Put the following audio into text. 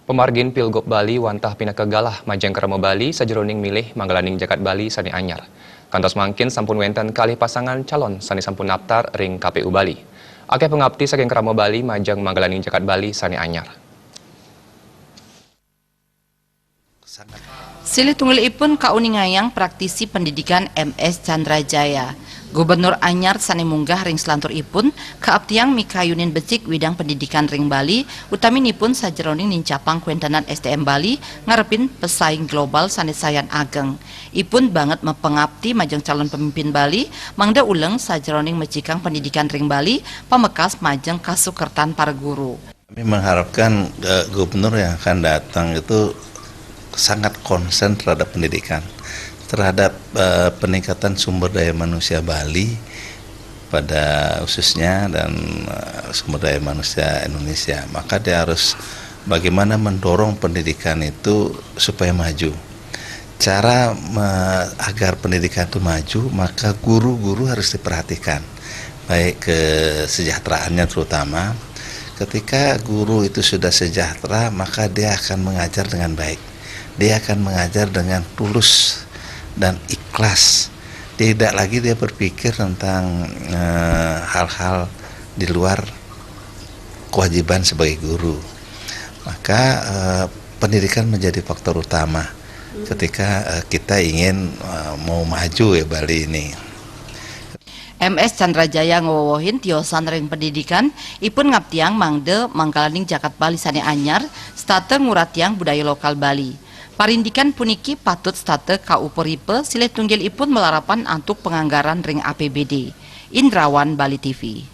Pemargin Pilgub Bali wantah pinaka galah majeng kerama Bali sajeroning milih Manggalaning Jakat Bali sani anyar. Kantos mangkin sampun wenten kalih pasangan calon sani sampun naftar ring KPU Bali. Akeh pengabdi saking kerama Bali majeng Manggalaning Jakat Bali sani anyar. Silih tunggalipun kauningayang praktisi pendidikan MS Candrajaya. Gubernur anyar sani munggah ring selanturipun kaabtiang mikayunin becik widang pendidikan ring Bali utaminipun sajeroning nincapang kuentanan STM Bali ngarepin pesaing global sani sayan ageng. Ipun banget mepengabdi majeng calon pemimpin Bali mangda uleng sajeroning mecikang pendidikan ring Bali pamekas majeng kasukertan para guru. Kami mengharapkan gubernur yang akan datang itu sangat konsen terhadap pendidikan, terhadap peningkatan sumber daya manusia Bali pada khususnya dan sumber daya manusia Indonesia. Maka dia harus bagaimana mendorong pendidikan itu supaya maju. Cara agar pendidikan itu maju, maka guru-guru harus diperhatikan, baik kesejahteraannya terutama. Ketika guru itu sudah sejahtera, maka dia akan mengajar dengan baik. Dia akan mengajar dengan tulus dan ikhlas. Tidak lagi dia berpikir tentang hal-hal di luar kewajiban sebagai guru. Maka pendidikan menjadi faktor utama ketika kita ingin mau maju ya Bali ini. MS Candrajaya ngowohin tiosan ring pendidikan ipun ngaptiang mangde Manggalaning Jakat Bali sani anyar state nguratiang budaya lokal Bali. Parindikan puniki patut state kauperipe silih tunggil ipun melarapan antuk penganggaran ring APBD. Indrawan Bali TV.